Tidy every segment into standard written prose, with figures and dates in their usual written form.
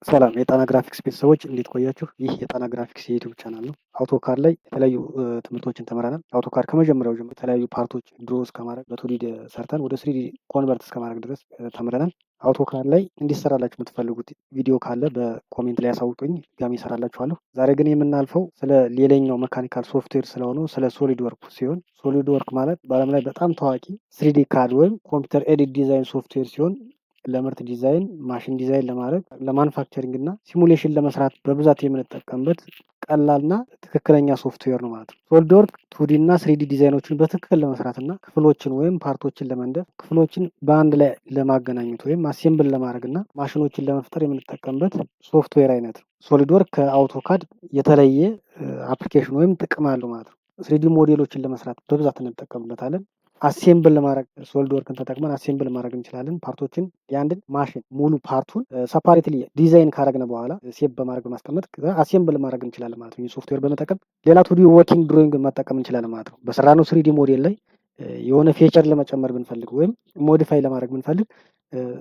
ሰላም የጣና ግራፊክስ ቤተሰቦች እንዴት ቆያችሁ? ይህ የጣና ግራፊክስ የዩቲዩብ ቻናል ነው። አውቶካድ ላይ የተለያዩ ትምህርቶችን ተምረናል። አውቶካድ ከመጀመሪያው ጀምሮ የተለያዩ ፓርቶች ድሮ እስከማድረግ በቱዲ ሰርተን ወደ ስሪዲ ኮንቨርት እስከማድረግ ድረስ ተምረናል። አውቶካድ ላይ እንዲሰራላችሁ የምትፈልጉት ቪዲዮ ካለ በኮሜንት ላይ ያሳውቁኝ፣ ድጋሚ እሰራላችኋለሁ። ዛሬ ግን የምናልፈው ስለ ሌላኛው መካኒካል ሶፍትዌር ስለሆነው ስለ ሶሊድ ወርክ ሲሆን ሶሊድ ወርክ ማለት በዓለም ላይ በጣም ታዋቂ ስሪዲ ካድ ወይም ኮምፒውተር ኤዲት ዲዛይን ሶፍትዌር ሲሆን ለምርት ዲዛይን፣ ማሽን ዲዛይን ለማድረግ፣ ለማኑፋክቸሪንግ እና ሲሙሌሽን ለመስራት በብዛት የምንጠቀምበት ቀላልና ትክክለኛ ሶፍትዌር ነው ማለት ነው። ሶሊድ ወርክ ቱዲ እና ስሪዲ ዲዛይኖችን በትክክል ለመስራት እና ክፍሎችን ወይም ፓርቶችን ለመንደፍ፣ ክፍሎችን በአንድ ላይ ለማገናኘት ወይም አሴምብል ለማድረግ እና ማሽኖችን ለመፍጠር የምንጠቀምበት ሶፍትዌር አይነት ነው። ሶሊድ ወርክ ከአውቶካድ የተለየ አፕሊኬሽን ወይም ጥቅም አለው ማለት ነው። ስሪዲ ሞዴሎችን ለመስራት በብዛት እንጠቀምበታለን። አሴምብል ለማድረግ ሶሊድ ወርክን ተጠቅመን አሴምብል ማድረግ እንችላለን። ፓርቶችን የአንድን ማሽን ሙሉ ፓርቱን ሰፓሬትሊ ዲዛይን ካረግነ በኋላ ሴቭ በማድረግ ማስቀመጥ አሴምብል ማድረግ እንችላለን ማለት ነው። ይህ ሶፍትዌር በመጠቀም ሌላ ቱዲ ወርኪንግ ድሮይንግ መጠቀም እንችላለን ማለት ነው። በሰራነው ስሪዲ ሞዴል ላይ የሆነ ፌቸር ለመጨመር ብንፈልግ ወይም ሞዲፋይ ለማድረግ ብንፈልግ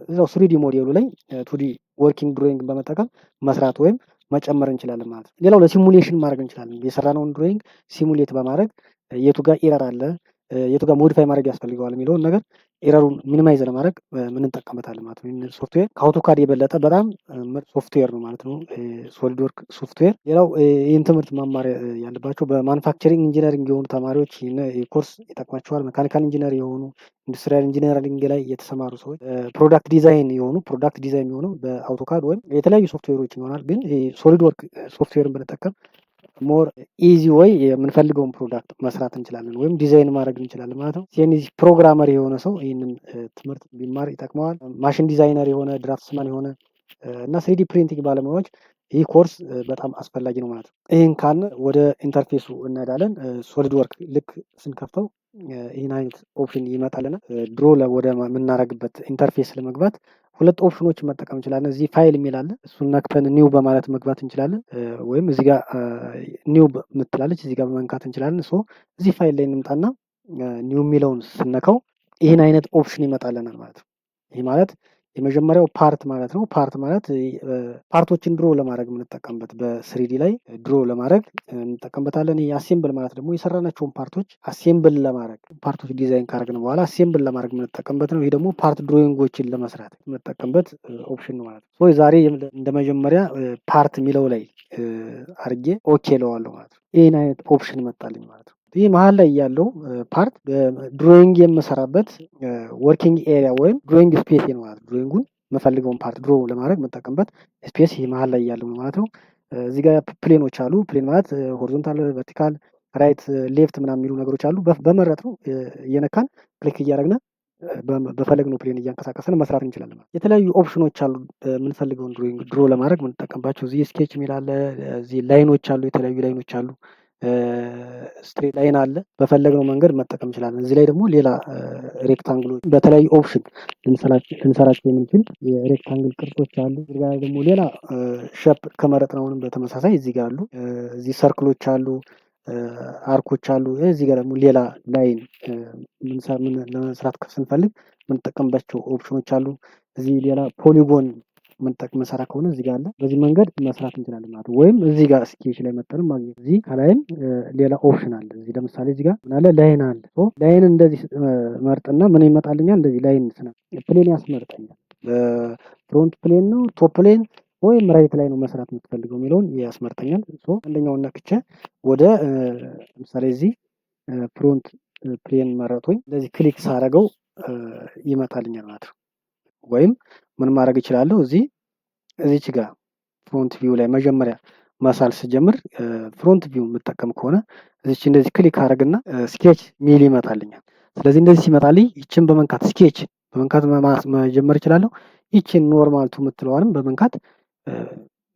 እዛው ስሪዲ ሞዴሉ ላይ ቱዲ ወርኪንግ ድሮይንግ በመጠቀም መስራት ወይም መጨመር እንችላለን ማለት ነው። ሌላው ለሲሙሌሽን ማድረግ እንችላለን። የሰራነውን ድሮይንግ ሲሙሌት በማድረግ የቱ ጋር ኤረር አለ የቱ ጋር ሞዲፋይ ማድረግ ያስፈልገዋል የሚለውን ነገር ኤረሩን ሚኒማይዝ ለማድረግ እንጠቀምበታለን ማለት ነው። ሶፍትዌር ከአውቶካድ የበለጠ በጣም ሶፍትዌር ነው ማለት ነው ሶሊድ ወርክ ሶፍትዌር። ሌላው ይህን ትምህርት መማር ያለባቸው በማኑፋክቸሪንግ ኢንጂነሪንግ የሆኑ ተማሪዎች ኮርስ ይጠቅማቸዋል። መካኒካል ኢንጂነር የሆኑ ኢንዱስትሪያል ኢንጂነሪንግ ላይ የተሰማሩ ሰዎች፣ ፕሮዳክት ዲዛይን የሆኑ በአውቶካድ ወይም የተለያዩ ሶፍትዌሮች ይሆናል። ግን ሶሊድ ወርክ ሶፍትዌርን ብንጠቀም ሞር ኢዚ ወይ የምንፈልገውን ፕሮዳክት መስራት እንችላለን ወይም ዲዛይን ማድረግ እንችላለን ማለት ነው። ሲኤንሲ ፕሮግራመር የሆነ ሰው ይህንን ትምህርት ቢማር ይጠቅመዋል። ማሽን ዲዛይነር የሆነ ድራፍትስማን የሆነ እና ስሪዲ ፕሪንቲንግ ባለሙያዎች ይህ ኮርስ በጣም አስፈላጊ ነው ማለት ነው። ይህን ካልን ወደ ኢንተርፌሱ እንሄዳለን። ሶሊድ ወርክ ልክ ስንከፍተው ይህን አይነት ኦፕሽን ይመጣልናል። ድሮ ወደ የምናደርግበት ኢንተርፌስ ለመግባት ሁለት ኦፕሽኖችን መጠቀም እንችላለን። እዚህ ፋይል የሚል አለ። እሱን ነክተን ኒው በማለት መግባት እንችላለን። ወይም እዚህ ጋር ኒው ምትላለች እዚህ ጋር መንካት እንችላለን። እዚህ ፋይል ላይ እንምጣና ኒው የሚለውን ስነካው ይህን አይነት ኦፕሽን ይመጣልናል ማለት ነው። ይህ ማለት የመጀመሪያው ፓርት ማለት ነው። ፓርት ማለት ፓርቶችን ድሮ ለማድረግ የምንጠቀምበት በስሪዲ ላይ ድሮ ለማድረግ እንጠቀምበታለን። ይህ አሴምብል ማለት ደግሞ የሰራናቸውን ፓርቶች አሴምብል ለማድረግ ፓርቶች ዲዛይን ካደረግን በኋላ አሴምብል ለማድረግ የምንጠቀምበት ነው። ይህ ደግሞ ፓርት ድሮይንጎችን ለመስራት የምንጠቀምበት ኦፕሽን ነው ማለት ነው። ዛሬ እንደ መጀመሪያ ፓርት የሚለው ላይ አድርጌ ኦኬ ለዋለሁ ማለት ነው። ይህን አይነት ኦፕሽን መጣልኝ ማለት ነው። ይህ መሀል ላይ ያለው ፓርት ድሮይንግ የምሰራበት ወርኪንግ ኤሪያ ወይም ድሮይንግ ስፔስ ነው ማለት ነው። ድሮይንጉን የምፈልገውን ፓርት ድሮ ለማድረግ የምጠቀምበት ስፔስ ይህ መሀል ላይ ያለው ማለት ነው። እዚህ ጋር ፕሌኖች አሉ። ፕሌን ማለት ሆሪዞንታል፣ ቨርቲካል፣ ራይት፣ ሌፍት ምናምን የሚሉ ነገሮች አሉ። በመረጥ ነው እየነካን ክሊክ እያደረግን በፈለግነው ፕሌን እያንቀሳቀስን መስራት እንችላለን። የተለያዩ ኦፕሽኖች አሉ የምንፈልገውን ድሮይንግ ድሮ ለማድረግ የምንጠቀምባቸው። እዚህ ስኬች የሚል አለ። እዚህ ላይኖች አሉ፣ የተለያዩ ላይኖች አሉ። ስትሬት ላይን አለ። በፈለግነው መንገድ መጠቀም እንችላለን። እዚህ ላይ ደግሞ ሌላ ሬክታንግሎች በተለያዩ ኦፕሽን ልንሰራቸው የምንችል የሬክታንግል ቅርጾች አሉ። እዚህ ጋር ደግሞ ሌላ ሸፕ ከመረጥነውንም በተመሳሳይ እዚህ ጋር አሉ። እዚህ ሰርክሎች አሉ፣ አርኮች አሉ። እዚህ ጋር ደግሞ ሌላ ላይን ለመስራት ስንፈልግ የምንጠቀምባቸው ኦፕሽኖች አሉ። እዚህ ሌላ ፖሊጎን መሰራ ከሆነ እዚህ ጋር አለ። በዚህ መንገድ መስራት እንችላለን ማለት ነው። ወይም እዚህ ጋር ስኬች ላይ መጠንም ማግኘት። እዚህ ከላይም ሌላ ኦፕሽን አለ። እዚህ ለምሳሌ እዚህ ጋር ምን አለ? ላይን አለ። ላይን እንደዚህ መርጥና ምን ይመጣልኛል? እንደዚህ ላይን ፕሌን ያስመርጠኛል። ፍሮንት ፕሌን ነው ቶፕ ፕሌን ወይም ራይት ላይ ነው መስራት የምትፈልገው የሚለውን ያስመርጠኛል። አንደኛውን ነክቼ ወደ ለምሳሌ እዚህ ፍሮንት ፕሌን መረጥኩኝ። እንደዚህ ክሊክ ሳረገው ይመጣልኛል ማለት ነው። ወይም ምን ማድረግ እችላለሁ? እዚች ጋር ፍሮንት ቪው ላይ መጀመሪያ መሳል ስጀምር ፍሮንት ቪው የምጠቀም ከሆነ እዚች እንደዚህ ክሊክ አደረግና ስኬች ሚል ይመጣልኛል። ስለዚህ እንደዚህ ሲመጣልኝ ይችን በመንካት ስኬች በመንካት መጀመር እችላለሁ። ይችን ኖርማል ቱ የምትለዋንም በመንካት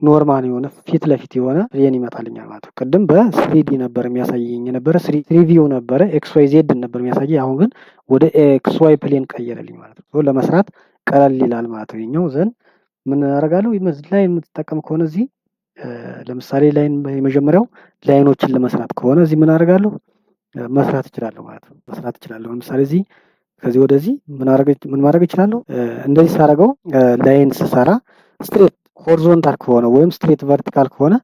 ኖርማል የሆነ ፊት ለፊት የሆነ ፕሌን ይመጣልኛል ማለት ነው። ቅድም በስሪዲ ነበር የሚያሳየኝ የነበረ ስሪ ቪው ነበረ ኤክስ ዋይ ዜድ ነበር የሚያሳየኝ። አሁን ግን ወደ ኤክስ ዋይ ፕሌን ቀየረልኝ ማለት ነው። ለመስራት ቀለል ይላል ማለት ነው። ይኸኛው ዘንድ ምን አደርጋለሁ? ላይ የምትጠቀም ከሆነ እዚህ ለምሳሌ ላይን የመጀመሪያው ላይኖችን ለመስራት ከሆነ እዚህ ምን አደርጋለሁ? መስራት እችላለሁ ማለት ነው። መስራት እችላለሁ። ለምሳሌ እዚህ ከዚህ ወደዚህ ምን ማድረግ እችላለሁ? እንደዚህ ሳደርገው ላይን ስሰራ ስትሬት ሆሪዞንታል ከሆነ ወይም ስትሬት ቨርቲካል ከሆነ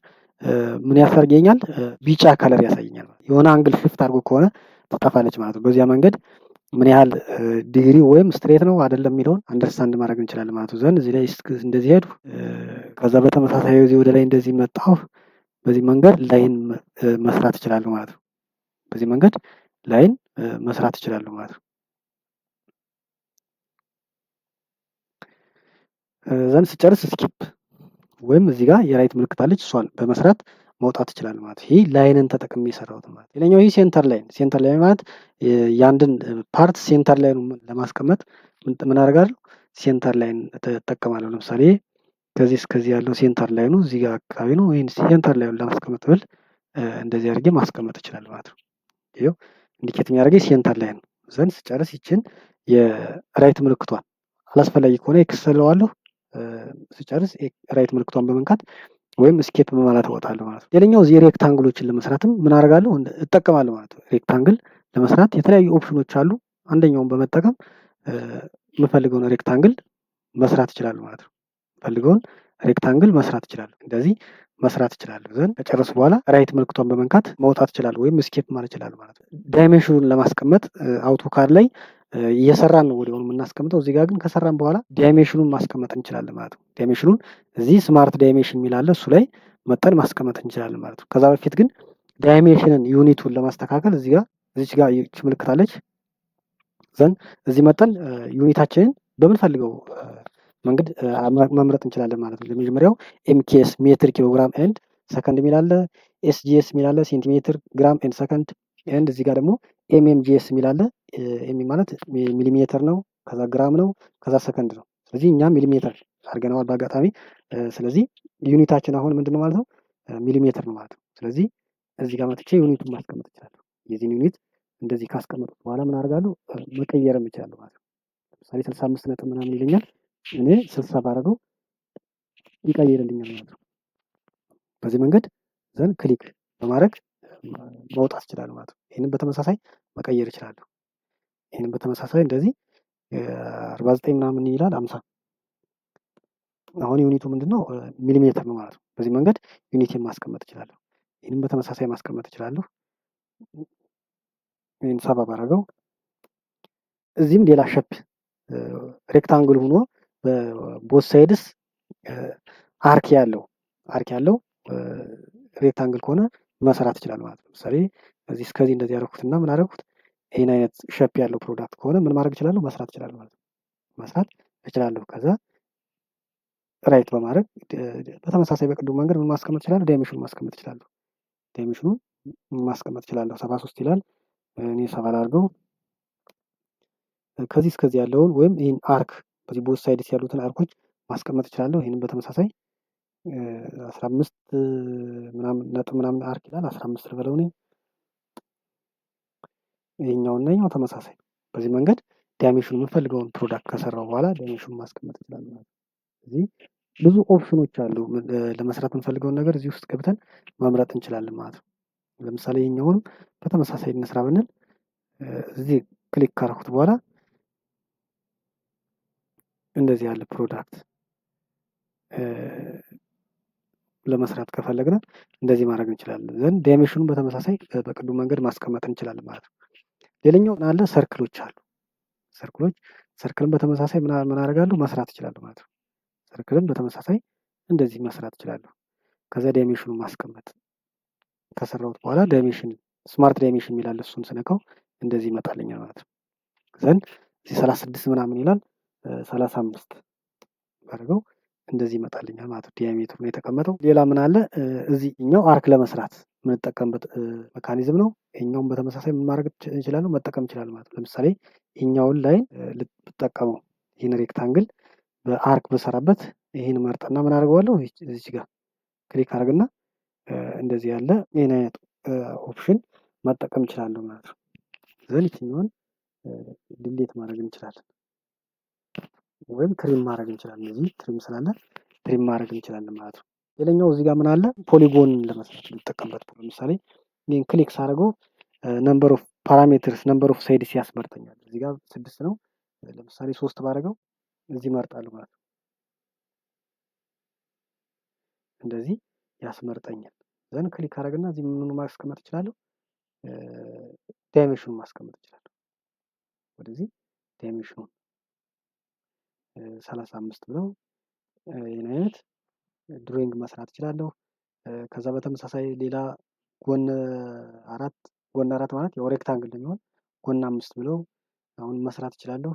ምን ያሳርገኛል? ቢጫ ከለር ያሳየኛል። የሆነ አንግል ሽፍት አድርጎ ከሆነ ትጠፋለች ማለት ነው። በዚያ መንገድ ምን ያህል ዲግሪ ወይም ስትሬት ነው አይደለም የሚለውን አንደርስታንድ ማድረግ እንችላለን ማለት ነው። ዘንድ እዚህ ላይ እንደዚህ ሄዱ፣ ከዛ በተመሳሳይ እዚህ ወደ ላይ እንደዚህ መጣሁ። በዚህ መንገድ ላይን መስራት እችላለሁ ማለት ነው። በዚህ መንገድ ላይን መስራት እችላለሁ ማለት ነው። ዘንድ ስጨርስ ስኪፕ ወይም እዚህ ጋር የራይት ምልክት አለች፣ እሷን በመስራት መውጣት ይችላል ማለት ይህ ላይንን ተጠቅሜ የሰራሁት ማለት። ሌላኛው ይህ ሴንተር ላይን። ሴንተር ላይን ማለት የአንድን ፓርት ሴንተር ላይን ለማስቀመጥ ምን አደርጋለሁ? ሴንተር ላይን እጠቀማለሁ። ለምሳሌ ከዚህ እስከዚህ ያለው ሴንተር ላይኑ እዚህ ጋር አካባቢ ነው። ይህን ሴንተር ላይኑን ለማስቀመጥ ብል እንደዚህ አድርጌ ማስቀመጥ እችላለሁ ማለት ነው። ይኸው ኢንዲኬት የሚያደርገኝ ሴንተር ላይን ነው። ዘንድ ስጨርስ ይችን የራይት ምልክቷን አላስፈላጊ ከሆነ ኤክስ እለዋለሁ። ስጨርስ ራይት ምልክቷን በመንካት ወይም ስኬፕ በማለት እወጣለሁ ማለት ነው። ሌላኛው እዚህ ሬክታንግሎችን ለመስራትም ምን አደርጋለሁ? እጠቀማለሁ ማለት ነው። ሬክታንግል ለመስራት የተለያዩ ኦፕሽኖች አሉ። አንደኛውን በመጠቀም የምፈልገውን ሬክታንግል መስራት እችላለሁ ማለት ነው። የምፈልገውን ሬክታንግል መስራት እችላለሁ። እንደዚህ መስራት እችላለሁ። ዘንድ ከጨረሱ በኋላ ራይት ምልክቷን በመንካት መውጣት እችላለሁ ወይም ስኬፕ ማለት እችላለሁ ማለት ነው። ዳይሜንሽኑን ለማስቀመጥ አውቶካድ ላይ እየሰራን ነው ወዲያውኑ የምናስቀምጠው። እዚህ ጋር ግን ከሰራን በኋላ ዳይሜንሽኑን ማስቀመጥ እንችላለን ማለት ነው። ዳይሜንሽኑን እዚህ ስማርት ዳይሜንሽን የሚል አለ፣ እሱ ላይ መጠን ማስቀመጥ እንችላለን ማለት ነው። ከዛ በፊት ግን ዳይሜንሽንን ዩኒቱን ለማስተካከል እዚች ጋር ይህች ምልክት አለች። ዘንድ እዚህ መጠን ዩኒታችንን በምንፈልገው መንገድ መምረጥ እንችላለን ማለት ነው። ለመጀመሪያው ኤምኬኤስ ሜትር ኪሎግራም ኤንድ ሰከንድ የሚል አለ። ኤስጂኤስ የሚል አለ፣ ሴንቲሜትር ግራም ኤንድ ሰከንድ ኤንድ እዚህ ጋር ደግሞ ኤምኤምጂኤስ የሚል አለ። ኤም ማለት ሚሊሜትር ነው፣ ከዛ ግራም ነው፣ ከዛ ሰከንድ ነው። ስለዚህ እኛ ሚሊሜትር አድርገነዋል በአጋጣሚ። ስለዚህ ዩኒታችን አሁን ምንድን ነው ማለት ነው? ሚሊሜትር ነው ማለት ነው። ስለዚህ እዚህ ጋር መጥቼ ዩኒቱን ማስቀመጥ እችላለሁ። የዚህን ዩኒት እንደዚህ ካስቀመጡት በኋላ ምን አደርጋለሁ? መቀየርም እችላለሁ ማለት ነው። ለምሳሌ 65 ነጥብ ምናምን ይለኛል፣ እኔ 60 ባደርገው ይቀይርልኛል ማለት ነው። በዚህ መንገድ ዘንድ ክሊክ በማድረግ መውጣት እችላለሁ ማለት ነው። ይህንን በተመሳሳይ መቀየር እችላለሁ። ይህንን በተመሳሳይ እንደዚህ 49 ምናምን ይላል 50። አሁን ዩኒቱ ምንድነው? ሚሊሜትር ነው ማለት ነው። በዚህ መንገድ ዩኒቴን ማስቀመጥ እችላለሁ። ይህንን በተመሳሳይ ማስቀመጥ እችላለሁ። ይህን 70 ባደርገው እዚህም ሌላ ሸፕ ሬክታንግል ሆኖ በቦት ሳይድስ አርክ ያለው ሬክታንግል ከሆነ መሰራት ይችላል ማለት ነው። ለምሳሌ እዚህ እስከዚህ እንደዚህ ያደረኩትና ምን አደረኩት? ይህን አይነት ሸፕ ያለው ፕሮዳክት ከሆነ ምን ማድረግ እችላለሁ? መስራት እችላለሁ ማለት ነው። መስራት እችላለሁ። ከዛ ራይት በማድረግ በተመሳሳይ በቅድሙ መንገድ ምን ማስቀመጥ እችላለሁ? ዳይሜንሽኑን ማስቀመጥ እችላለሁ። ዳይሜንሽኑን ማስቀመጥ እችላለሁ። 73 ይላል፣ እኔ 70 ላድርገው። ከዚህ እስከዚህ ያለውን ወይም ይህን አርክ በዚህ ቦት ሳይድስ ያሉትን አርኮች ማስቀመጥ እችላለሁ። ይህንን በተመሳሳይ 15 ምናምን ነጥብ ምናምን አርክ ይላል፣ 15 ልበለው እኔ። ይሄኛውና ይሄኛው ተመሳሳይ። በዚህ መንገድ ዳይሜንሽኑ የምፈልገውን ፕሮዳክት ከሰራው በኋላ ዳይሜንሽኑን ማስቀመጥ እችላለሁ ማለት ነው። እዚህ ብዙ ኦፕሽኖች አሉ። ለመስራት የምንፈልገውን ነገር እዚህ ውስጥ ገብተን መምረጥ እንችላለን ማለት ነው። ለምሳሌ ይሄኛውንም በተመሳሳይ እንስራ ብንል እዚህ ክሊክ ካረኩት በኋላ እንደዚህ ያለ ፕሮዳክት ለመስራት ከፈለግን እንደዚህ ማድረግ እንችላለን። ዘንድ ዳይሜንሽኑን በተመሳሳይ በቅዱ መንገድ ማስቀመጥ እንችላለን ማለት ነው። ሌላኛው አለ ሰርክሎች አሉ። ሰርክልን በተመሳሳይ ምን አደርጋለሁ? መስራት እችላለሁ ማለት ነው። ሰርክልን በተመሳሳይ እንደዚህ መስራት እችላለሁ። ከዛ ዳይሜንሽኑን ማስቀመጥ ከሰራሁት በኋላ ዳይሜንሽን ስማርት ዳይሜንሽን የሚላል እሱን ስነካው እንደዚህ ይመጣልኛል ማለት ነው። ዘንድ እዚህ 36 ምናምን ይላል 35 አድርገው እንደዚህ ይመጣልኛል ማለት ነው። ዲያሜትሩ ነው የተቀመጠው። ሌላ ምን አለ? እዚህኛው አርክ ለመስራት የምንጠቀምበት ሜካኒዝም ነው። ይሄኛውን በተመሳሳይ ምን ማድረግ እንችላለን? መጠቀም እንችላለን ማለት ነው። ለምሳሌ ይሄኛውን ላይ ልጠቀመው ይህን ሬክታንግል በአርክ በሰራበት ይህን መርጠና ምን አድርገዋለሁ? እዚች ጋር ክሊክ አድርግና እንደዚህ ያለ ይህን አይነት ኦፕሽን መጠቀም እንችላለን ማለት ነው። ዘን ይችኛውን ድሌት ማድረግ እንችላለን ወይም ትሪም ማድረግ እንችላለን። እዚህ ትሪም ስላለ ትሪም ማድረግ እንችላለን ማለት ነው። ሌላኛው እዚህ ጋር ምን አለ? ፖሊጎን ለመስራት ልጠቀምበት። ለምሳሌ ይህን ክሊክ ሳደርገው ነምበር ኦፍ ፓራሜትርስ ነምበር ኦፍ ሳይድስ ያስመርጠኛል። እዚህ ጋር 6 ነው። ለምሳሌ 3 ባደርገው እዚህ መርጣለሁ ማለት ነው። እንደዚህ ያስመርጠኛል። ዘን ክሊክ አደረግና እዚህ ምኑ ማስቀመጥ እችላለሁ? ዳይሜንሽኑን ማስቀመጥ እችላለሁ። ወደዚህ ዳይሜንሽኑን 35 ብለው ይህን አይነት ድሮይንግ መስራት እችላለሁ። ከዛ በተመሳሳይ ሌላ ጎን አራት ማለት ያው ሬክታንግል እንደሚሆን ጎን 5 ብለው አሁን መስራት እችላለሁ።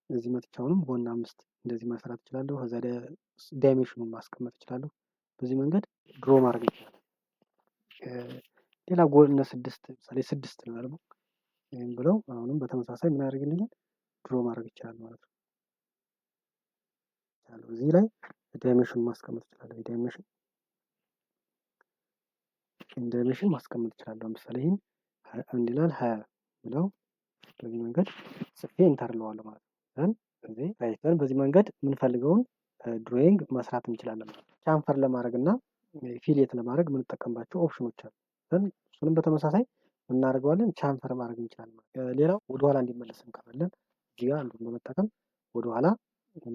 እዚህ መጥቻውንም ጎን 5 እንደዚህ መስራት እችላለሁ። ከዛ ዳይሜንሽኑን ማስቀመጥ እችላለሁ። በዚህ መንገድ ድሮ ማድረግ ይችላል። ሌላ ጎን 6 ለምሳሌ 6 ነው ይሄን ብለው አሁንም በተመሳሳይ ምን ያደርግልኛል? ድሮ ማድረግ ይችላል ማለት ነው። እዚህ ላይ ዳይሜንሽን ማስቀመጥ እችላለሁ። ዳይሜንሽን ማስቀመጥ እችላለሁ። ለምሳሌ ይሄን አንድ ይላል 20 ብለው በዚህ መንገድ ጽፌ ኢንተር እለዋለሁ ማለት ነው። እዚህ አይተን በዚህ መንገድ የምንፈልገውን ድሮይንግ መስራት እንችላለን ማለት ነው። ቻምፈር ለማድረግ እና ፊሌት ለማድረግ የምንጠቀምባቸው ኦፕሽኖች አሉ። እሱንም በተመሳሳይ እናደርገዋለን ቻምፈር ማድረግ እንችላለን። ሌላው ወደኋላ እንዲመለስም ከፈለን እዚህ ጋር አንዱን በመጠቀም ወደኋላ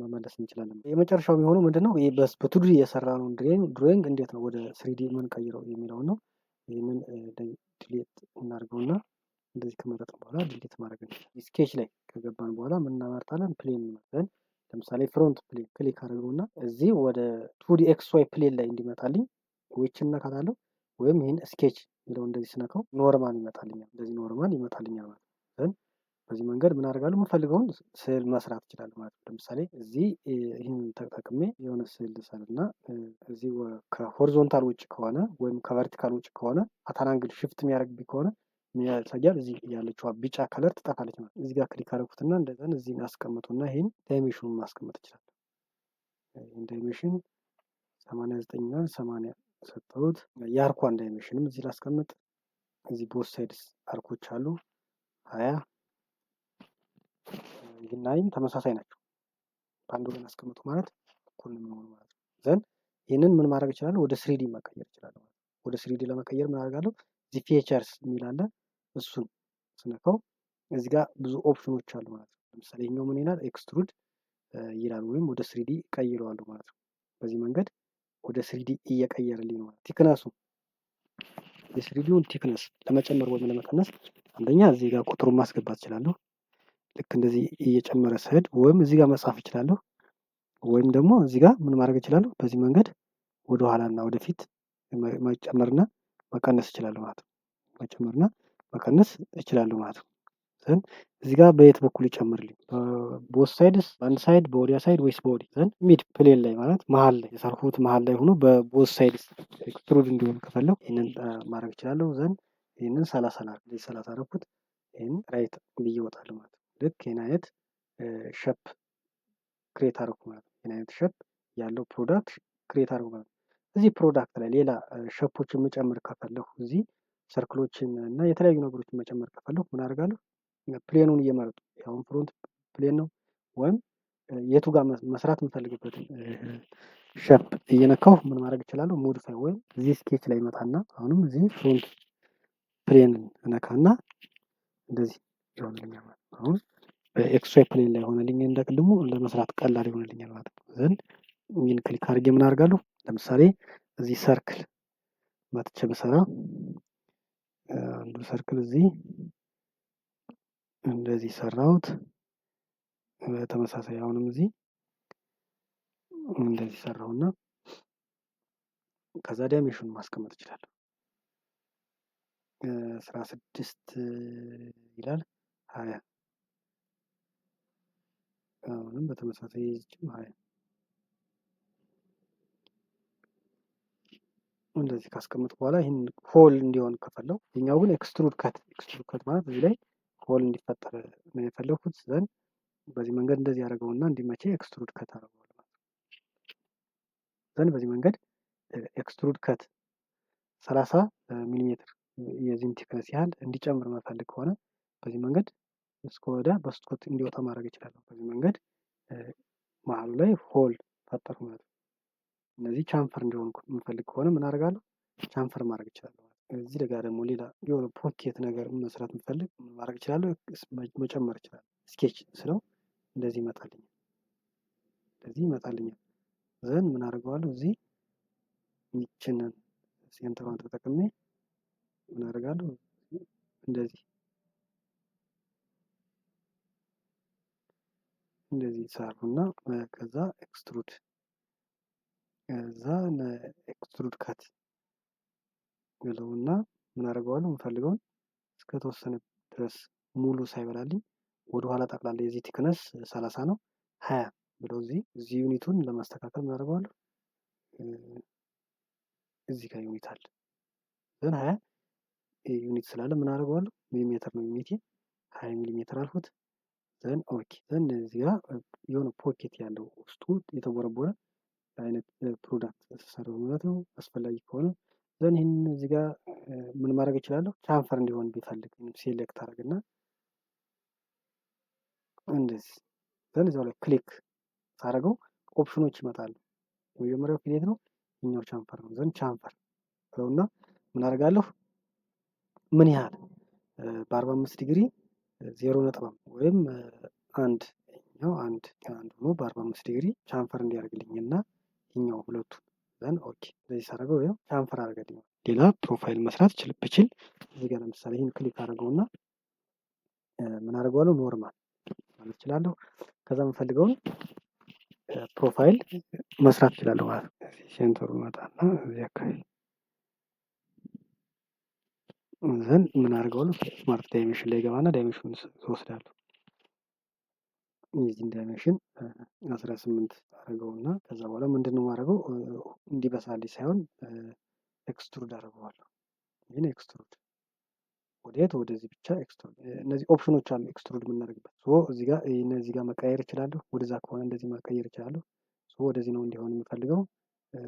መመለስ እንችላለን። የመጨረሻው የሚሆነው ምንድነው? ይሄ በቱዲ የሰራነውን ድሮይንግ እንዴት ነው ወደ ስሪዲ የምንቀይረው የሚለውን ነው። ይህንን ዲሌት እናድርገውና እንደዚህ ከመረጥን በኋላ ዲሌት ማድረግ እንችላለን። ስኬች ላይ ከገባን በኋላ ምን እናመርጣለን? ፕሌን እንመርጣለን። ለምሳሌ ፍሮንት ፕሌን ክሊክ አድርገውና እዚህ ወደ ቱዲ ኤክስ ዋይ ፕሌን ላይ እንዲመጣልኝ ዊችን እነካታለሁ። ወይም ይህን ስኬች የሚለው እንደዚህ ስነካው ኖርማል ይመጣልኛል። እንደዚህ ኖርማል ይመጣልኛል ማለት ነው። በዚህ መንገድ ምን አደርጋለሁ? የምፈልገውን ስዕል መስራት እችላለሁ ማለት ነው። ለምሳሌ እዚህ ይህን ተጠቅሜ የሆነ ስዕል ልሰልና እዚህ ከሆሪዞንታል ውጭ ከሆነ ወይም ከቨርቲካል ውጭ ከሆነ አታናንግል ሽፍት የሚያደርግብኝ ከሆነ ያሳያል። እዚህ ያለችዋ ቢጫ ከለር ትጠፋለች ማለት ነው። እዚህ ጋር ክሊክ አደረኩትና እንደዛ እዚህ አስቀምጡና ይሄን ዳይሜንሽኑን ማስቀመጥ እችላለሁ። ይህን ዳይሜንሽን 89 እና 80 ሰጠሁት። የአርኳን ዳይሜንሽንም እዚህ ላስቀምጥ። እዚህ ቦት ሳይድስ አርኮች አሉ 20 ይህናይም ተመሳሳይ ናቸው። በአንድ ወገን አስቀምጡ ማለት እኩል ነው የሚሆኑ ማለት ነው። ዘን ይህንን ምን ማድረግ እችላለሁ? ወደ ስሪዲ መቀየር እችላለሁ ማለት ነው። ወደ ስሪዲ ለመቀየር ምን አደርጋለሁ? እዚህ ፊቸርስ የሚል አለ። እሱን ስነካው እዚህ ጋር ብዙ ኦፕሽኖች አሉ ማለት ነው። ለምሳሌ ይሄኛው ምን ይላል? ኤክስትሩድ ይላል ወይም ወደ ስሪዲ ቀይረዋለሁ ማለት ነው። በዚህ መንገድ ወደ ስሪዲ እየቀየረልኝ ነው ማለት ነው። ቲክነሱ የስሪዲውን ቲክነስ ለመጨመር ወይም ለመቀነስ አንደኛ እዚህ ጋር ቁጥሩን ማስገባት እችላለሁ። ልክ እንደዚህ እየጨመረ ስሄድ ወይም እዚህ ጋር መጻፍ እችላለሁ። ወይም ደግሞ እዚህ ጋር ምን ማድረግ እችላለሁ? በዚህ መንገድ ወደ ኋላና ወደፊት መጨመርና መቀነስ እችላለሁ ማለት ነው። መጨመርና መቀነስ እችላለሁ ማለት ነው። እዚህ ጋር በየት በኩል ይጨምርልኝ? ቦት ሳይድስ፣ በአንድ ሳይድ፣ በወዲያ ሳይድ ወይስ በወዲህ? ሚድ ፕሌን ላይ ማለት መሀል ላይ የሰርኩት መሀል ላይ ሆኖ በቦት ሳይድስ ኤክስትሩድ እንዲሆን ከፈለኩ ይህንን ማድረግ እችላለሁ። ይህንን 30 አደረኩት። ይህን ራይት ብዬ እወጣለሁ ማለት ነው። ልክ ይህን አይነት ሸፕ ክሬት አደረኩ ማለት ነው። ይህን አይነት ሸፕ ያለው ፕሮዳክት ክሬት አደረኩ ማለት ነው። እዚህ ፕሮዳክት ላይ ሌላ ሸፖችን መጨመር ከፈለኩ እዚህ ሰርክሎችን እና የተለያዩ ነገሮችን መጨመር ከፈለኩ ምን አደርጋለሁ? ፕሌኑን እየመረጡ አሁን ፍሮንት ፕሌን ነው ወይም የቱ ጋር መስራት የምፈልግበትን ሸፕ እየነካሁ ምን ማድረግ እችላለሁ? ሞዲፋይ ወይም እዚህ ስኬች ላይ ይመጣና አሁንም እዚህ ፍሮንት ፕሌን እነካና እንደዚህ ይሆንልኛል ማለት ነው። አሁን በኤክስ ዋይ ፕሌን ላይ ሆነልኝ። እንደቅድሙ ለመስራት ቀላል ይሆንልኛል ማለት ነው። ዘንድ ይህን ክሊክ አድርጌ ምን አደርጋለሁ? ለምሳሌ እዚህ ሰርክል መጥቼ ብሰራ አንዱ ሰርክል እዚህ እንደዚህ ሰራሁት። በተመሳሳይ አሁንም እዚህ እንደዚህ ሰራሁና ከዛ ዳይሜንሽኑን ማስቀመጥ እችላለሁ። 16 ይላል 20 አሁንም በተመሳሳይ ይህችም 20 እንደዚህ ካስቀምጥ በኋላ ይህን ሆል እንዲሆን ከፈለው የኛው ግን ኤክስትሩድ ከት ማለት እዚህ ላይ ሆል እንዲፈጠር ነው የፈለኩት። ዘንድ በዚህ መንገድ እንደዚህ ያደርገውና እንዲመቼ ኤክስትሩድ ከት አደርገዋለሁ ማለት ነው። ዘንድ በዚህ መንገድ ኤክስትሩድ ከት 30 ሚሊሜትር የዚህን ቲክነስ ያህል እንዲጨምር መፈልግ ከሆነ በዚህ መንገድ እስከ ወዲያ በስኮት እንዲወጣ ማድረግ ይችላል። በዚህ መንገድ መሀሉ ላይ ሆል ፈጠርኩ ማለት ነው። እነዚህ ቻምፈር እንዲሆን የምፈልግ ከሆነ ምን አደርጋለሁ? ቻምፈር ማድረግ እችላለሁ። እዚህ ጋር ደግሞ ሌላ የሆነ ፖኬት ነገር መስራት የምፈልግ ማድረግ እችላለሁ። መጨመር እችላለሁ። ስኬች ስለው እንደዚህ ይመጣልኛል። ዘን ምን አደርገዋለሁ እዚህ ይችንን ሴንተሯን ተጠቅሜ ምን አደርጋለሁ እንደዚህ ሳርኩና ከዛ ኤክስትሩድ ካት ብለውና ምን አደርገዋለሁ የምፈልገውን እስከተወሰነ ድረስ ሙሉ ሳይበላልኝ ወደኋላ ጠቅላላ የዚህ ቲክነስ 30 ነው 20 ብለው እዚህ ዩኒቱን ለማስተካከል ምን አደርገዋለሁ እዚህ ጋር ዩኒት አለ ዘን 20 ዩኒት ስላለ ምን አደርገዋለሁ ሚሊሜትር ነው ዩኒቲ 20 ሚሊሜትር አልኩት። ዘን ኦኬ ዘን እዚህ ጋር የሆነ ፖኬት ያለው ውስጡ የተቦረቦረ አይነት ፕሮዳክት ተሰራው ማለት ነው። አስፈላጊ ከሆነ ዘን ይሄን እዚህ ጋር ምን ማድረግ እችላለሁ ቻንፈር እንዲሆን ቢፈልግ ሴሌክት አድርግና እንደዚህ ዘን እዛው ላይ ክሊክ ሳደርገው ኦፕሽኖች ይመጣሉ። የመጀመሪያው ፊሌት ነው፣ እኛው ቻንፈር ነው። ዘን ቻንፈር ብለውና ምን አደርጋለሁ ምን ያህል በ45 ዲግሪ 0.5 ወይም አንድ ሆኖ በ45 ዲግሪ ቻንፈር እንዲያደርግልኝና ይኛው ሁለቱ ዘን ኦኬ እንደዚህ ሳደርገው ያው ቻንፈር አድርገልኝ። ሌላ ፕሮፋይል መስራት ብችል እዚህ ጋር ለምሳሌ ይህን ክሊክ አድርገውና ምን አደርገዋለሁ ኖርማል ማለት እችላለሁ። ከዛ የምፈልገውን ፕሮፋይል መስራት እችላለሁ ማለት ነው። ሴንተሩ መጣና እዚህ አካባቢ ዘን ምን አደርገዋለሁ ስማርት ዳይሜንሽን ላይ ገባና ዳይሜንሽኑን እወስዳለሁ። የዚህን ዳይሜንሽን 18 አደርገውና ከዛ በኋላ ምንድነው የማደርገው እንዲበሳልኝ ሳይሆን ኤክስትሩድ አደርገዋለሁ። ይህን ኤክስትሩድ ወዴት ወደዚህ ብቻ ኤክስትሩድ። እነዚህ ኦፕሽኖች አሉ ኤክስትሩድ የምናደርግበት እዚህ ጋር እነዚህ ጋር መቀየር እችላለሁ። ወደዛ ከሆነ እንደዚህ መቀየር እችላለሁ። ወደዚህ ነው እንዲሆን የምፈልገው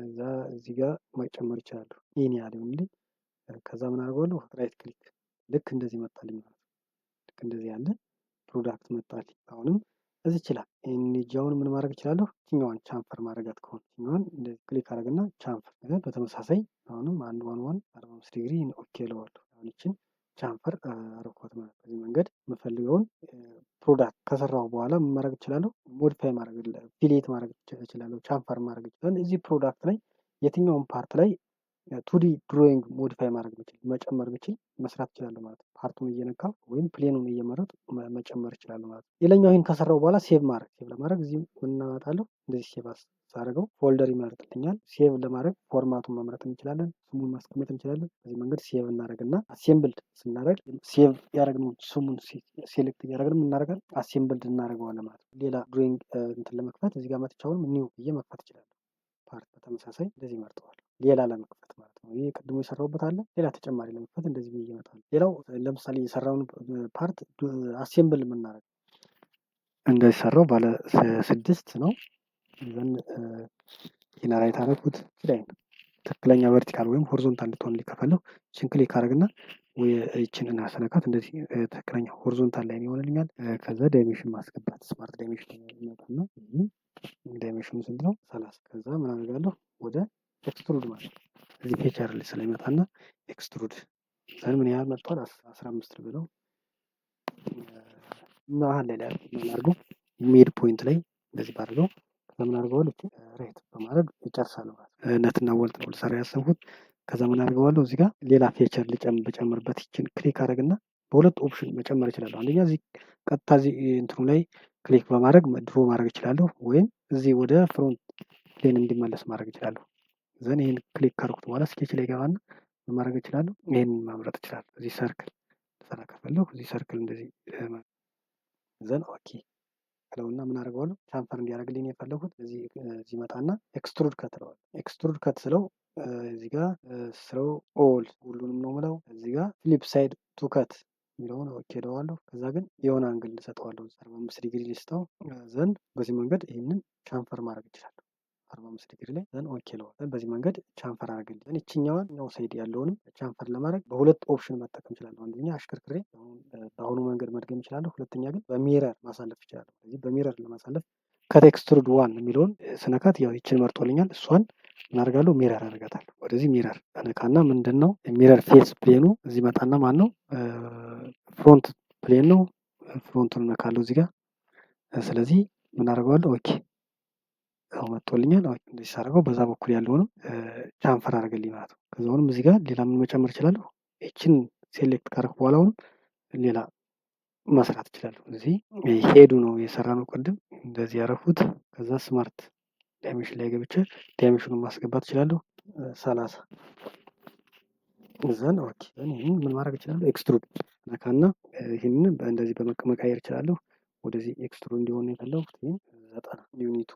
እዛ እዚህ ጋር መጨመር እችላለሁ። ይህን ያህል ይሁንልኝ። ከዛ ምን አደርገዋለሁ ራይት ክሊክ ልክ እንደዚህ መጣልኝ ማለት ነው። ልክ እንደዚህ ያለ ፕሮዳክት መጣልኝ። አሁንም እዚህ ይችላል እጃውን ምን ማድረግ እችላለሁ እኛዋን ቻንፈር ማድረጋት ከሆነ እኛዋን እንደዚህ ክሊክ አድርግና ቻንፈር በተመሳሳይ አሁንም 45 ዲግሪ ኦኬ እለዋለሁ። አሁን ይችን ቻንፈር አረኳት ማለት በዚህ መንገድ የምፈልገውን ፕሮዳክት ከሰራሁ በኋላ ምን ማድረግ እችላለሁ ሞዲፋይ ማድረግ ፊሌት ማድረግ እችላለሁ ቻንፈር ማድረግ እችላለሁ። እዚህ ፕሮዳክት ላይ የትኛውን ፓርት ላይ ቱዲ ድሮይንግ ሞዲፋይ ማድረግ ብችል መጨመር ብችል መስራት እችላለሁ ማለት ነው። ፓርቱን እየነካው ወይም ፕሌኑን እየመረጡ መጨመር እችላለሁ ማለት ነው። ሌላኛው ይህን ከሰራው በኋላ ሴቭ ለማድረግ እዚህ ምን እናመጣለሁ እንደዚህ ሴቭ ሳደርገው ፎልደር ይመርጥልኛል። ሴቭ ለማድረግ ፎርማቱን መምረጥ እንችላለን፣ ስሙን ማስቀመጥ እንችላለን። በዚህ መንገድ ሴቭ እናደርግና አሴምብልድ ስናደርግ ሴቭ ያደረግነው ስሙን ሴሌክት እያደረግን እናደርጋለን አሴምብልድ እናደርገዋለን ማለት ነው። ሌላ ድሮይንግ እንትን ለመክፈት እዚህ ጋር መጥቻውን ኒው ብዬ መክፈት እችላለሁ። ፓርት በተመሳሳይ እንደዚህ መርጠዋል። ሌላ ለመክፈት ማለት ነው። ይሄ ቅድሞ የሰራሁበት አለ። ሌላ ተጨማሪ ለመክፈት እንደዚህ ብዬ እመጣለሁ። ሌላው ለምሳሌ የሰራውን ፓርት አሴምብል የምናደርግ እንደዚህ ሰራው ባለ 6 ነው። ዘን ኢናራይት አደረኩት ላይ ትክክለኛ ቨርቲካል ወይም ሆሪዞንታል ልትሆን ሊከፈለው እችን ክሊክ አደረግና ወይ እችን እናሰነካት እንደዚህ ትክክለኛ ሆሪዞንታል ላይ ይሆንልኛል። ከዛ ዳይሜንሽን ማስገባት ስማርት ዳይሜንሽን ይመጣና ዳይሜንሽኑ ስንት ነው 30። ከዛ ምን አደርጋለሁ ወደ ኤክስትሩድ ማለት ነው። እዚህ ፌቸር ላይ ስለሚመጣና ኤክስትሩድ ዘን ምን ያህል መጥቷል 15 ብለው መሀል ላይ አድርገው ሚድ ፖይንት ላይ እንደዚህ ባድርገው ለምን አድርገዋል ራይት በማድረግ ይጨርሳል ማለት ነው። ነትና ወልት ነው ልሰራ ያሰብኩት። ከዛ ምን አድርገዋለሁ እዚህ ጋር ሌላ ፌቸር ልጨምርበት ይችን ክሊክ አደረግና በሁለት ኦፕሽን መጨመር እችላለሁ። አንደኛ እዚህ ቀጥታ እዚህ እንትኑ ላይ ክሊክ በማድረግ ድሮ ማድረግ እችላለሁ፣ ወይም እዚህ ወደ ፍሮንት ፕሌን እንዲመለስ ማድረግ እችላለሁ። ዘን ይሄን ክሊክ ካርኩት በኋላ ስኬች ላይ ገባና ማድረግ እችላለሁ። ይሄን ማምረጥ እችላለሁ። እዚህ ሰርክል ልሰራ ከፈለኩ እዚህ ሰርክል እንደዚህ ዘን ኦኬ ስለውና ምን አደርገዋለሁ ቻንፈር እንዲያደርግልኝ የፈለኩት እዚህ መጣና ኤክስትሩድ ከት እለዋለሁ። ኤክስትሩድ ከት ስለው እዚህ ጋር ስለው ኦል ሁሉንም ነው ምለው። እዚህ ጋር ፍሊፕ ሳይድ ቱ ከት የሚለውን ኦኬ እለዋለሁ። ከዛ ግን የሆነ አንግል ልሰጠዋለሁ 45 ዲግሪ ልስጠው። ዘን በዚህ መንገድ ይህንን ቻንፈር ማድረግ እችላለሁ 45 ዲግሪ ላይ ዘን ኦኬ እለዋለሁ። በዚህ መንገድ ቻንፈር አደረግልኝ። ይችኛዋን ነው ሳይድ ያለውንም ቻንፈር ለማድረግ በሁለት ኦፕሽን መጠቀም እችላለሁ። አንደኛ አሽከርክሬ በአሁኑ መንገድ መድገም እችላለሁ። ሁለተኛ ግን በሚረር ማሳለፍ እችላለሁ። ስለዚህ በሚረር ለማሳለፍ ከቴክስትሩድ ዋን የሚለውን ስነካት ያው ይችን መርጦልኛል። እሷን እናደርጋለሁ ሚረር አደርጋታለሁ። ወደዚህ ሚረር ተነካና ምንድነው ሚረር ፌስ ፕሌኑ እዚህ መጣና ማን ነው ፍሮንት ፕሌን ነው። ፍሮንቱን ነካለሁ እዚህ ጋር። ስለዚህ ምን አደርገዋለሁ ኦኬ ያው መጥቶልኛል። አሁን እንደዚህ ሳደርገው በዛ በኩል ያለውንም ቻንፈር አድርገልኝ ማለት ነው። ከዛ አሁንም እዚህ ጋር ሌላ ምን መጨመር እችላለሁ? ይችን ሴሌክት ካደረኩ በኋላ አሁንም ሌላ መስራት እችላለሁ። እዚህ ሄዱ ነው የሰራነው ቅድም እንደዚህ ያደረኩት። ከዛ ስማርት ዳይሜንሽን ላይ ገብቼ ዳይሜንሽኑን ማስገባት እችላለሁ 30 እዛን ኦኬ። ይህን ምን ማድረግ እችላለሁ? ኤክስትሩድ ነካና ይህንን እንደዚህ በመቀየር እችላለሁ። ወደዚህ ኤክስትሩድ እንዲሆን የፈለጉት 90 ዩኒቱ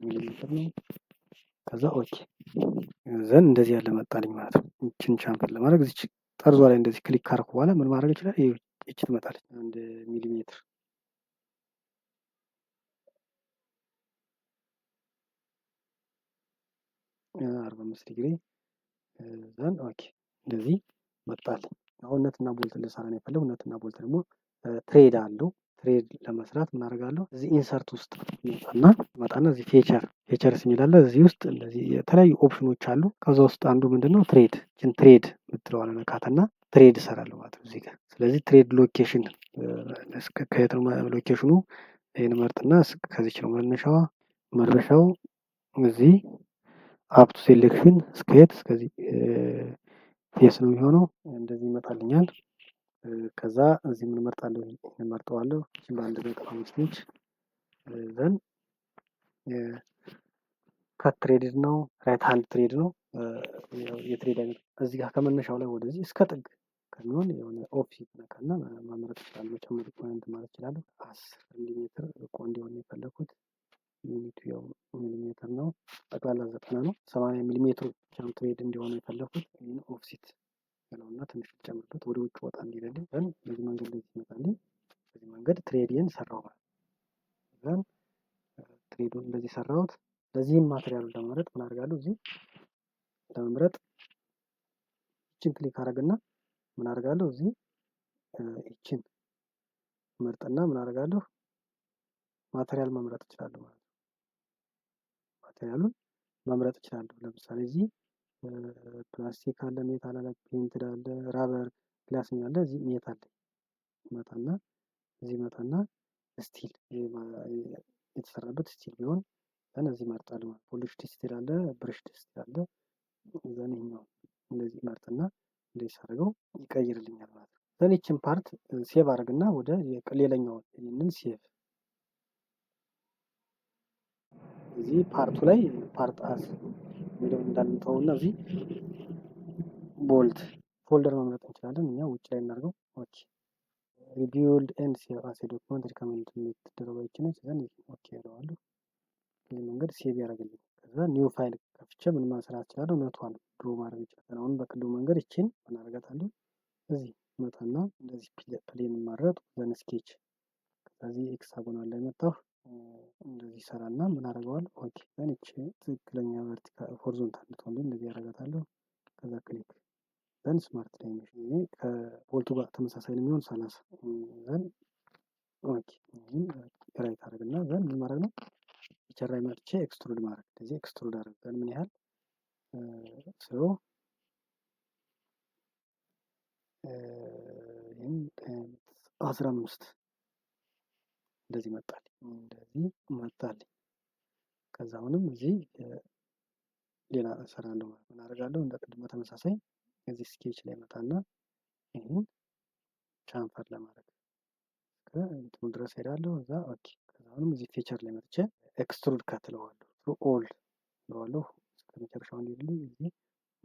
ሚሊሜትር ነው። ከዛ ኦኬ ዘን እንደዚህ ያለ መጣልኝ ማለት ነው። ይችን ቻምፈር ለማድረግ እዚች ጠርዟ ላይ እንደዚህ ክሊክ ካርኩ በኋላ ምን ማድረግ ይችላል? ይች ትመጣለች 1 ሚሊሜትር 45 ዲግሪ ዘን ኦኬ እንደዚህ መጣልኝ። አሁን ነትና ቦልት ልሰራ ነው የፈለጉ። ነትና ቦልት ደግሞ ትሬድ አለው። ትሬድ ለመስራት ምን አደርጋለሁ? እዚህ ኢንሰርት ውስጥ መጣና እዚህ ፌቸርስ የሚላለ እዚህ ውስጥ እንደዚህ የተለያዩ ኦፕሽኖች አሉ። ከዛ ውስጥ አንዱ ምንድነው? ትሬድ ትሬድ የምትለዋን ነካትና ትሬድ እሰራለሁ ማለት ነው እዚህ ጋር። ስለዚህ ትሬድ ሎኬሽን ከየት ነው ሎኬሽኑ? ይህን መርጥና ከዚች ነው መነሻዋ። መድረሻው እዚህ አፕቱ ሴሌክሽን እስከየት እስከዚህ ፌስ ነው የሚሆነው። እንደዚህ ይመጣልኛል። ከዛ እዚህ ምን መርጣለሁ? ይሄን መርጠዋለሁ። በአንድ ነጥብ 5 ኢንች ዘን ከት ትሬድ ነው፣ ራይት ሃንድ ትሬድ ነው። የትሬድ አይነት እዚህ ጋር ከመነሻው ላይ ወደዚህ እስከ ጥግ ከሚሆን የሆነ ኦፕሽን ነካና ማምረጥ ይችላል። መጨመር ማለት ይችላል። 10 ሚሊሜትር እኮ እንዲሆን የፈለኩት ዩኒቱ ያው ሚሊሜትር ነው። ጠቅላላ 90 ነው። 80 ሚሊሜትር ቻም ትሬድ እንዲሆን የፈለኩት ይሄን ኦፍሴት ያለውና ትንሽ ጨምርበት ወደ ውጭ ወጣ እንዲልልኝ ዘን በዚህ መንገድ ላይ ይመጣልኝ። በዚህ መንገድ ትሬድን ሰራው ማለት ዘን ትሬዱን እንደዚህ ሰራሁት። ለዚህም ማቴሪያሉን ለመምረጥ ምን አደርጋለሁ? እዚህ ለመምረጥ ይችን ክሊክ አደርግና ምን አደርጋለሁ? እዚህ ይችን መርጥና ምን አደርጋለሁ? ማቴሪያል መምረጥ እችላለሁ ማለት ነው። ማቴሪያሉን መምረጥ እችላለሁ። ለምሳሌ እዚህ ፕላስቲክ አለ፣ ሜታል አለ፣ ፔንትድ አለ፣ ራበር ግላስ አለ። እዚህ ሜታል መጣና እዚህ መጣና ስቲል የተሰራበት ስቲል ቢሆን እዚህ መርጣለሁ ማለት ፖሊሽድ ስቲል አለ፣ ብረሽድ ስቲል አለ። ዘን ይሄኛው እንደዚህ መርጥና እንደዚህ ሳደርገው ይቀይርልኛል ማለት ነው። ዘን ይችን ፓርት ሴቭ አድርግና ወደ ሌላኛው ይህንን ሴቭ እዚህ ፓርቱ ላይ ፓርት አስ የሚለው እንዳንተውና እዚህ ቦልት ፎልደር መምረጥ እንችላለን። እኛ ውጭ ላይ እናድርገው። ኦኬ ሪቢውልድ ኤንድ ሴቭ አስ ዶክመንት ሪከመንድ የምትደረገው ይችላል። ዘን ኦኬ እለዋለሁ። በዚህ መንገድ ሴቭ ያደርግልኝ። ከዛ ኒው ፋይል ከፍቼ ምን ማሰራት እችላለሁ? ነቷን ድሮ ማድረግ ይችላል። አሁን በቅድሙ መንገድ ይችን ምን አደርጋታለሁ? እዚህ መጣና እንደዚህ ፕሌን ማድረግ ዘን ስኬች ከዚህ ኤክሳጎናል ላይ መጣሁ። እንደዚህ ሰራና ምን አደርገዋለሁ? ኦኬ ዘን ይቺ ትክክለኛ ቨርቲካል ሆሪዞንታል እንድትሆን እንደዚህ ያደርጋታለሁ። ከዛ ክሊክ ዘን ስማርት ዳይሜንሽን ይሄ ከቦልቱ ጋር ተመሳሳይ ነው የሚሆን 30 ዘን ኦኬ ራይት አደርግና ዘን ምን ማድረግ ነው? ፊቸር ላይ መጥቼ ኤክስትሩድ ማድረግ እንደዚህ ኤክስትሩድ አደረገን። ምን ያህል ስሎ ይህን 15 እንደዚህ መጣልኝ። እንደዚህ መጣልኝ። ከዛ አሁንም እዚህ ሌላ እሰራለሁ ማለት ምን አደርጋለሁ? እንደ ቅድመ ተመሳሳይ እዚህ ስኬች ላይ መጣና ይህን ቻንፈር ለማድረግ እንትኑ ድረስ ሄዳለሁ። እዛ ኦኬ ከዛ አሁንም እዚህ ፊቸር ላይ መጥቼ ኤክስትሩድ ከትለዋለሁ ትሩ ኦል ለዋለሁ እስከ መጨረሻው እንዲልኝ እዚህ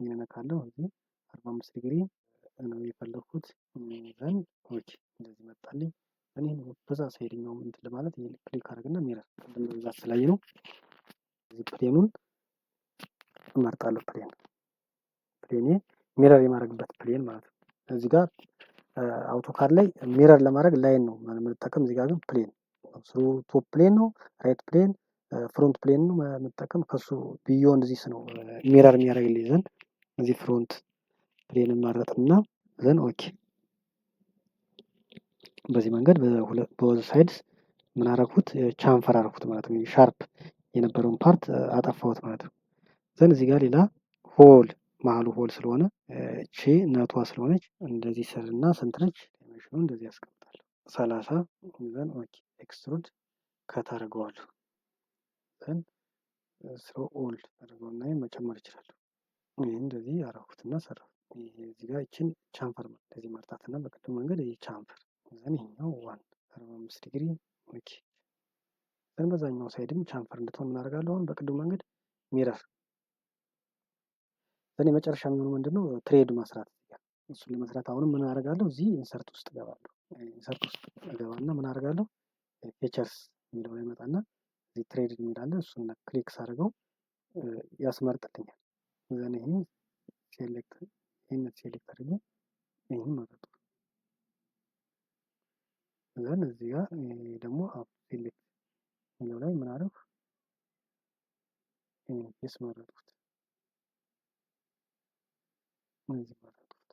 እነካለሁ። እዚህ 45 ዲግሪ ነው የፈለኩት። ዘን ኦኬ እንደዚህ መጣልኝ። እኔ በዛ ሳይድኛው እንትን ለማለት ይሄን ክሊክ አድርግና ሚረር ቅድም በዛ ስላየ ነው። እዚህ ፕሌኑን እመርጣለሁ። ፕሌኔ ሚረር የማድረግበት ፕሌን ማለት ነው። እዚህ ጋር አውቶካድ ላይ ሚረር ለማድረግ ላይን ነው የምንጠቀም። እዚህ ጋር ግን ፕሌን ቶፕ ፕሌን ነው፣ ራይት ፕሌን፣ ፍሮንት ፕሌን ነው የምንጠቀም። ከሱ ቢዮንድ ዚስ ነው ሚረር የሚያደርግልኝ። ዘንድ እዚህ ፍሮንት ፕሌንን ማረጥና ዘን ኦኬ በዚህ መንገድ በወዝ ሳይድስ ምን አደረኩት? ቻንፈር አደረኩት ማለት ነው። ሻርፕ የነበረውን ፓርት አጠፋሁት ማለት ነው። ዘን እዚህ ጋር ሌላ ሆል መሀሉ ሆል ስለሆነ እቺ ነቷ ስለሆነች እንደዚህ ስርና ስንት ነች? ዳይሜንሽኑ እንደዚህ ያስቀምጣለሁ 30 ዘን ኦኬ ኤክስትሩድ ከት አደርገዋለሁ። ዘን ስሮ ኦል አድርገውና መጨመር ይችላሉ። ይህ እንደዚህ አረኩትና ሰራሁት። እዚህ ጋር ይችን ቻምፈር እንደዚህ መርጣትና በቅድም መንገድ ይህ ቻምፈር ዘን ይሄኛው 45 ዲግሪ ኦኬ። ዘን በዛኛው ሳይድም ቻምፈር እንድትሆን ምን አደርጋለሁ? አሁን በቅድም መንገድ ሚረር ዘን የመጨረሻ የሚሆኑ ምንድነው ትሬድ መስራት። እሱን ለመስራት አሁንም ምን አደርጋለሁ? እዚህ ኢንሰርት ውስጥ እገባለሁ። ኢንሰርት ውስጥ እገባና ምን አደርጋለሁ? ፊቸርስ የሚለው ላይ መጣና እዚህ ትሬድ የሚላለ እሱን ክሊክ ሳደርገው ያስመርጥልኛል። ዘን ይህን ሴሌክት አድርጌ ይህን መረጡ። ዘን እዚህ ጋር ደግሞ ሴሌክት የሚለው ላይ ምን አደረኩ? ስ መረጥኩት። እነዚህ መረጥኩት።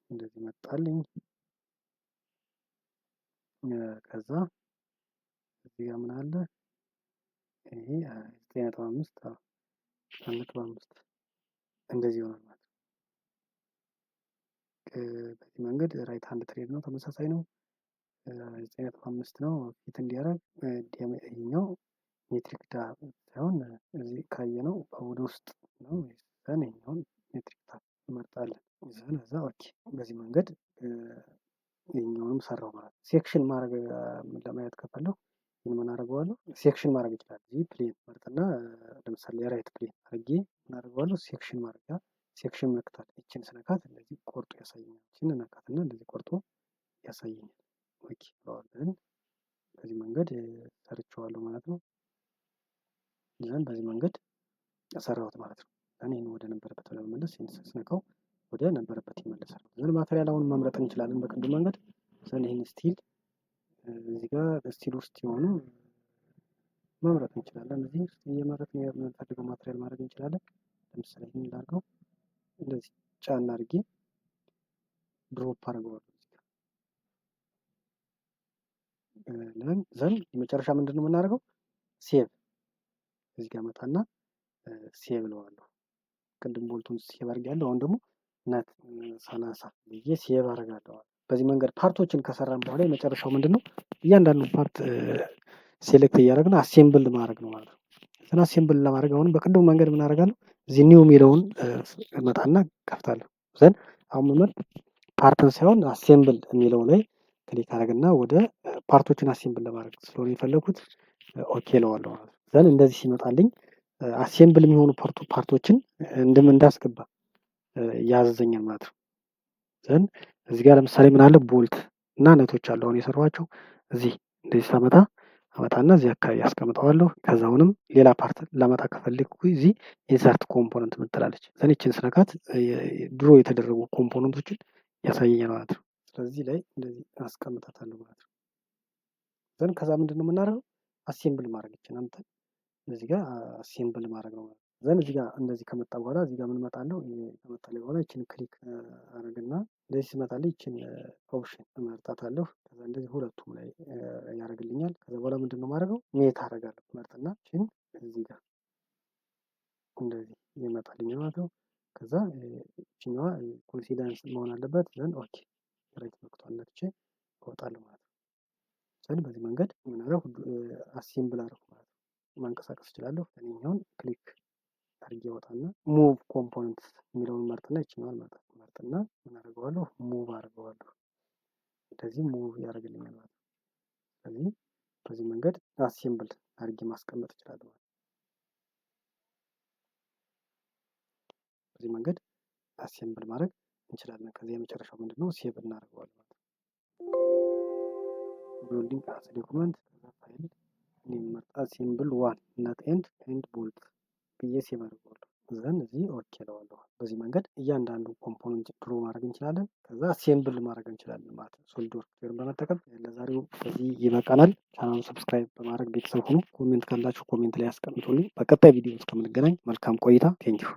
እንደዚህ መጣልኝ። ከዛ እዚህ ጋር ምን አለ? ይሄ 9.5 1.5 እንደዚህ ይሆናል ማለት ነው። በዚህ መንገድ ራይት ሃንድ ትሬድ ነው፣ ተመሳሳይ ነው። 9.5 ነው ፊት እንዲያደርግ። ይሄኛው ሜትሪክ ሳይሆን እዚህ ካየ ነው ወደ ውስጥ ነው። ዘን ይሄኛውን ሜትሪክ እንመርጣለን። ዘን እዛ ኦኬ። በዚህ መንገድ ይሄኛውንም ሰራው ማለት ነው። ሴክሽን ማድረግ ለማየት ከፈለኩ ይሄን ምን አደርገዋለሁ? ሴክሽን ማድረግ ይችላል። እዚህ ፕሌን መርጥና ለምሳሌ የራይት ፕሌን አድርጌ ምን አደርገዋለሁ? ሴክሽን ማድረግ ሴክሽን መክታል። ይችን ስነካት እንደዚህ ቆርጦ ያሳየኛል። ይችን ነካትና እንደዚህ ቆርጦ ያሳየኛል። ኦኬ ብለዋለን። በዚህ መንገድ ሰርቼዋለሁ ማለት ነው። ይህን በዚህ መንገድ ሰራሁት ማለት ነው። እኔን ወደ ነበረበት ለመመለስ ስነካው ወደ ነበረበት ይመለሳል። ዘን ማቴሪያል አሁን መምረጥ እንችላለን በቅድም መንገድ። ዘን ይህን ስቲል እዚህ ጋር ስቲል ውስጥ የሆኑ መምረጥ እንችላለን። እዚህ እየመረጥን የምንፈልገው ማቴሪያል ማድረግ እንችላለን። ለምሳሌ ይህን ላድርገው፣ እንደዚህ ጫና አድርጌ ድሮፕ አድርገዋለሁ። ዘን የመጨረሻ ምንድን ነው የምናደርገው? ሴቭ እዚህ ጋር መጣና ሴቭ እለዋለሁ። ቅድም ቦልቱን ሴቭ አድርጌያለሁ። አሁን ደግሞ ነት 30 ብዬ ሴቭ አደርጋለሁ። በዚህ መንገድ ፓርቶችን ከሰራን በኋላ የመጨረሻው ምንድን ነው? እያንዳንዱ ፓርት ሴሌክት እያደረግን አሴምብል ማድረግ ነው ማለት ነው። ዘን አሴምብል ለማድረግ አሁንም በቅድሙ መንገድ ምን አደርጋለሁ? እዚህ ኒው የሚለውን መጣና ከፍታለሁ። ዘን አሁን መመርጥ ፓርትን ሳይሆን አሴምብል የሚለው ላይ ክሊክ አደረግና ወደ ፓርቶችን አሴምብል ለማድረግ ስለሆነ የፈለኩት ኦኬ እለዋለሁ ማለት ነው። ዘን እንደዚህ ሲመጣልኝ አሴምብል የሚሆኑ ፓርቶችን እንዳስገባ ያዘዘኛል ማለት ነው። ዘን እዚህ ጋር ለምሳሌ ምን አለ? ቦልት እና ነቶች አሉ። አሁን የሰሯቸው እዚህ እንደዚህ አመጣና እዚህ አካባቢ ያስቀምጠዋለሁ። ከዛ አሁንም ሌላ ፓርት ላመጣ ከፈለኩ እዚህ ኢንሰርት ኮምፖነንት ምትላለች። ዘን ይችን ስነካት ድሮ የተደረጉ ኮምፖነንቶችን ያሳየኛል ማለት ነው። ስለዚህ ላይ እንደዚህ አስቀምጣታለሁ ማለት ነው። ዘን ከዛ ምንድን ነው የምናደርገው? አሴምብል ማድረግ ይችላል። እዚህ ጋር አሴምብል ማድረግ ነው ማለት ነው። ዘን እዚህ ጋር እንደዚህ ከመጣ በኋላ እዚህ ጋር ምን እመጣለሁ? ከመጣልኝ በኋላ ይችን ክሊክ አደርግና እንደዚህ ሲመጣልኝ ይችን ኦፕሽን እመርጣታለሁ። ከዛ እንደዚህ ሁለቱም ላይ ያደርግልኛል። ከዛ በኋላ ምንድን ነው የማደርገው? ሜት አደርጋለሁ። መርጥና ይችን እዚህ ጋር እንደዚህ ይመጣልኝ ማለት ነው። ከዛ ይችኛዋ ኮንሲደንስ መሆን አለበት። ዘን ኦኬ ራይት መክቷል ነክቼ እወጣለሁ ማለት ነው። ዘን በዚህ መንገድ ምን አደረኩ? አሴምብል አደረኩ ማለት ነው። ማንቀሳቀስ እችላለሁ። እኔኛውን ክሊክ አድርጌ ወጣና ሙቭ ኮምፖነንት የሚለውን መርጥና ይችኛዋን መርጥና ምን አደርገዋለሁ? ሙቭ አደርገዋለሁ። እንደዚህ ሙቭ ያደርግልኛል ማለት ነው። ስለዚህ በዚህ መንገድ አሴምብል አድርጌ ማስቀመጥ እችላለሁ ማለት ነው። በዚህ መንገድ አሴምብል ማድረግ እንችላለን። ከዚህ የመጨረሻው ምንድነው? ሴቭ እናደርገዋለን ማለት ነው። ቢልዲንግ አስ ዶክመንት ፋይል እንዲመርጥ አሴምብል ዋን ነት ኤንድ ቦልት ብዬ ሴቭ አድርገዋለሁ። ዘን እዚህ ኦኬ እለዋለሁ። በዚህ መንገድ እያንዳንዱ ኮምፖነንት ድሮ ማድረግ እንችላለን። ከዛ አሴምብል ማድረግ እንችላለን ማለት ነው። ሶሊድ ወርክ በመጠቀም ለዛሬው በዚህ ይበቃናል። ቻናሉን ሰብስክራይብ በማድረግ ቤተሰብ ሁኑ። ኮሜንት ካላችሁ ኮሜንት ላይ ያስቀምጡልኝ። በቀጣይ ቪዲዮ እስከምንገናኝ መልካም ቆይታ። ቴንኪው